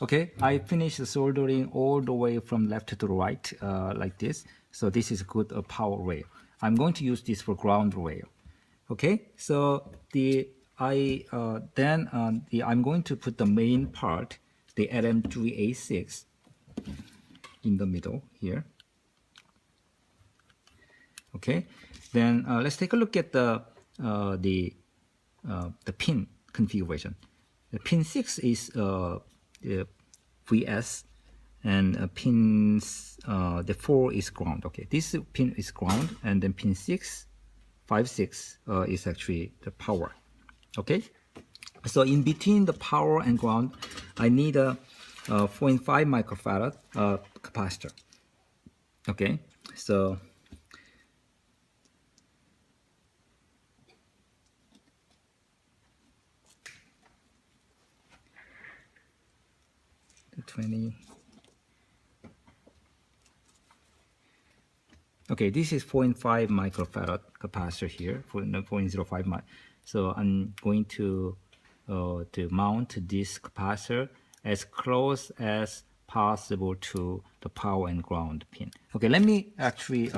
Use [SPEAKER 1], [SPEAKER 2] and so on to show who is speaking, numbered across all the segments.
[SPEAKER 1] Okay, I finished soldering all the way from left to right like this. So this is good power rail. I'm going to use this for ground rail. Okay, so I'm going to put the main part, the LM3A6, in the middle here. Okay, then let's take a look at the pin configuration. The pin 6 is VS, and the 4 is ground. Okay, this pin is ground, and then pin 6, 5, 6 is actually the power. Okay, so in between the power and ground, I need a 0.5 microfarad capacitor. Okay, so 20. Okay, this is 0.5 microfarad capacitor here, for 0.05 mic. So I'm going to mount this capacitor as close as possible to the power and ground pin. Okay, let me actually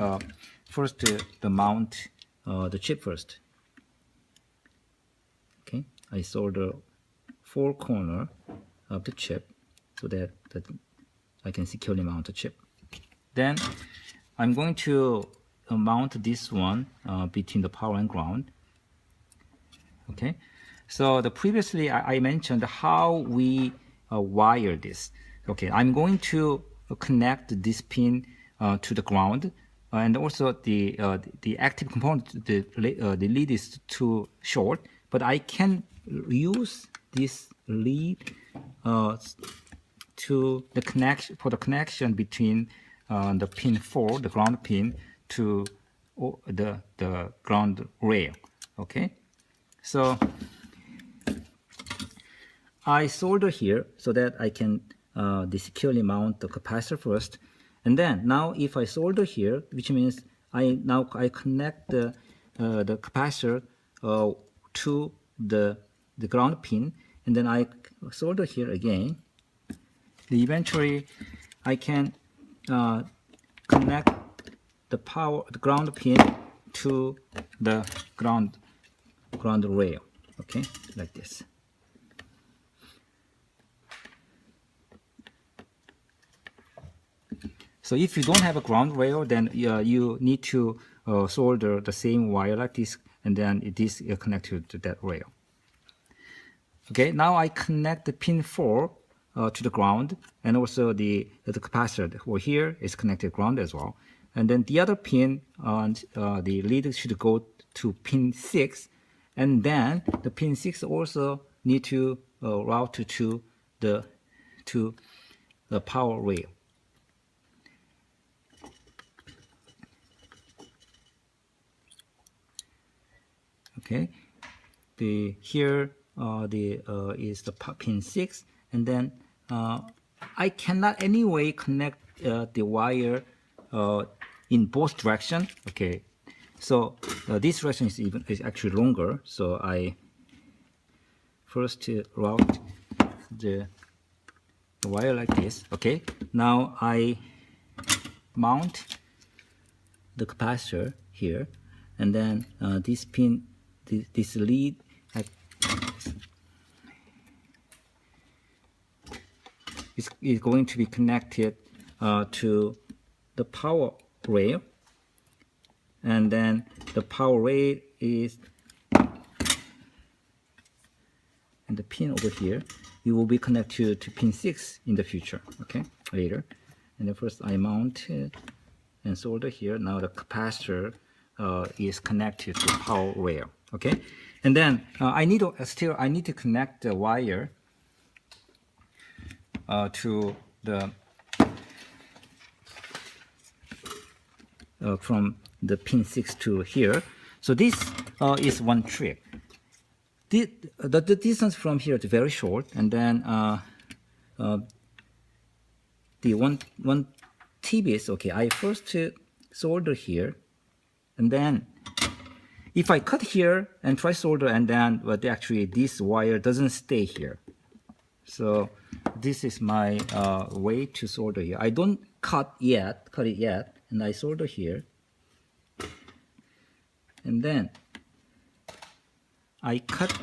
[SPEAKER 1] first mount the chip first. Okay, I solder 4 corners of the chip so that I can securely mount the chip. Then I'm going to mount this one between the power and ground. Okay, so previously I mentioned how we wire this. Okay, I'm going to connect this pin to the ground, and also the active component, the lead is too short, but I can use this lead to the connection between the pin 4, the ground pin, to the ground rail. Okay, so I solder here so that I can securely mount the capacitor first, and then now if I solder here, which means I connect the capacitor to the ground pin, and then I solder here again. Eventually, I can connect the ground pin to the ground rail. Okay, like this. So if you don't have a ground rail, then you need to solder the same wire like this, and then it is connected to that rail. Okay, now I connect the pin 4 to the ground, and also the capacitor over here is connected ground as well. And then the other pin on the lead should go to pin 6, and then the pin 6 also need to route to the power rail. Okay, here is the pin 6, and then I cannot anyway connect the wire in both directions. Okay, so this direction is actually longer, so I first route the wire like this. Okay, now I mount the capacitor here, and then this pin, this lead is going to be connected to the power rail, and then the power rail is, and the pin over here, it will be connected to pin 6 in the future. Okay, later. And then first I mount and solder here. Now the capacitor is connected to power rail. Okay, and then I need to connect the wire to the from the pin 6 to here. So this is one trick. The distance from here is very short, and then the one TBS. Okay, I first solder here, and then if I cut here and try solder, and then but actually this wire doesn't stay here. So this is my way to solder here. I don't cut it yet, and I solder here, and then I cut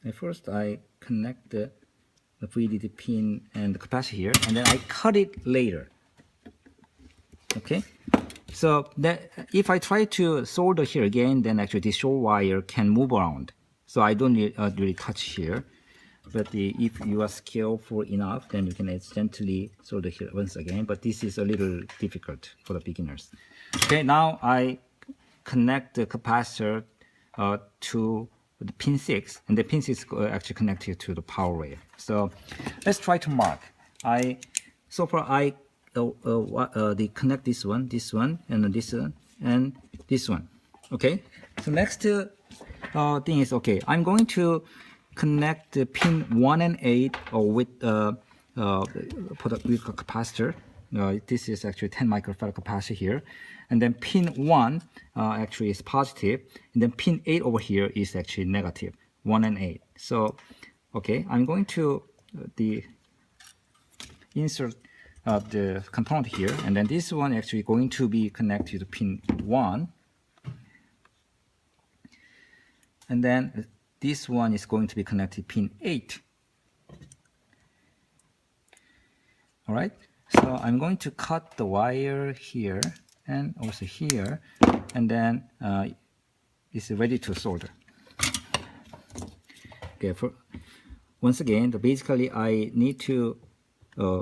[SPEAKER 1] and first I connect the VDD pin and the capacitor here, and then I cut it later. Okay, so that if I try to solder here again, then actually this short wire can move around. So I don't really touch here. But if you are skillful enough, then you can accidentally solder here once again. But this is a little difficult for the beginners. Okay, now I connect the capacitor to the pin 6, and the pin 6 is actually connected to the power rail. So let's try to mark. So far I connect this one, and this one, and this one. Okay. So next thing is, okay, I'm going to connect the pin 1 and 8 with a capacitor. This is actually 10 microfarad capacitor here, and then pin 1 actually is positive, and then pin 8 over here is actually negative, 1 and 8. So okay, I'm going to insert the component here, and then this one actually going to be connected to pin 1, and then this one is going to be connected to pin 8. All right, so I'm going to cut the wire here and also here, and then it's ready to solder. Okay, once again, basically I need to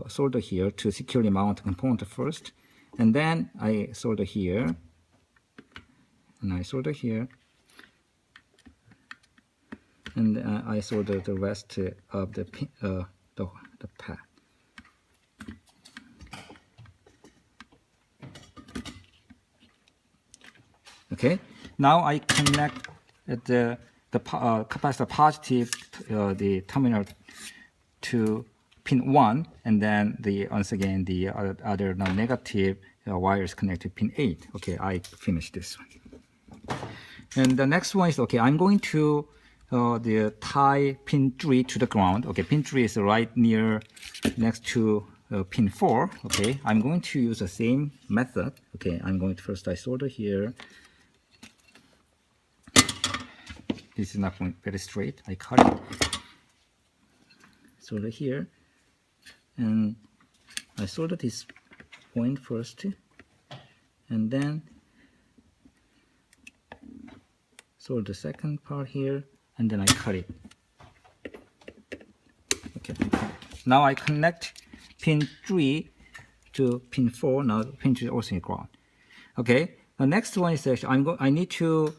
[SPEAKER 1] solder here to securely mount the component first, and then I solder here, and I solder here, and I solder the rest of the pad. Okay, now I connect the capacitor positive the terminal to pin 1, and then once again the other non-negative wire is connected to pin 8. Okay, I finished this one. And the next one is, okay, I'm going to tie pin 3 to the ground. Okay, pin 3 is right next to pin 4. Okay, I'm going to use the same method. Okay, I'm going to first I solder here. This is not going very straight. I cut it. Solder here, and I solder this point first, and then solder the second part here, and then I cut it. Okay. Now I connect pin 3 to pin 4. Now pin 3 is also in ground. Okay. The next one is actually I need to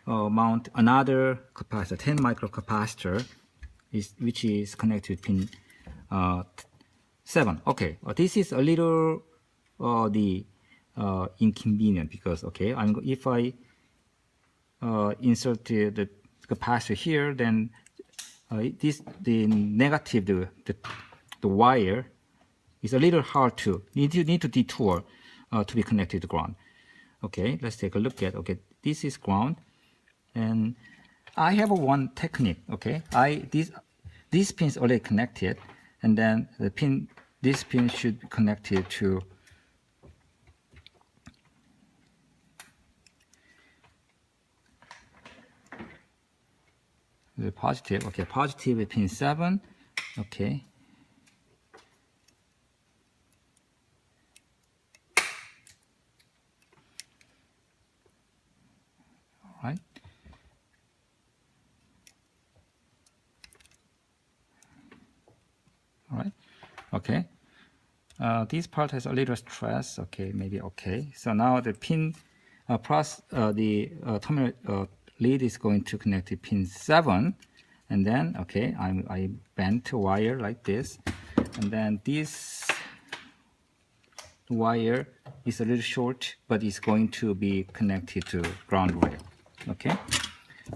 [SPEAKER 1] mount another capacitor, 10 microcapacitor, which is connected to pin 7. Okay, this is a little inconvenient because, okay, if I insert the capacitor here, then the negative the wire is a little hard to need to detour to be connected to ground. Okay, let's take a look at. Okay, this is ground. And I have one technique. Okay, this pin is already connected, and then this pin should be connected to the positive. Okay, positive is pin 7. Okay. All right. All right. Okay. This part has a little stress. Okay, maybe okay. So now the pin plus the terminal lead is going to connect to pin 7, and then okay, I bent the wire like this, and then this wire is a little short, but it's going to be connected to ground rail. Okay,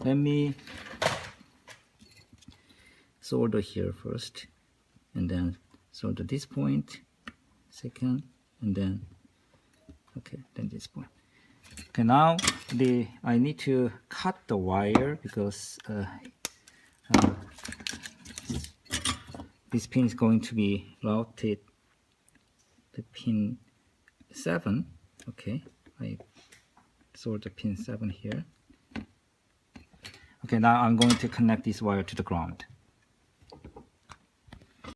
[SPEAKER 1] let me solder here first, and then solder this point second, and then Okay, then this point. Okay, now I need to cut the wire because this pin is going to be routed to pin 7. Okay, I sort the pin 7 here. Okay, now I'm going to connect this wire to the ground.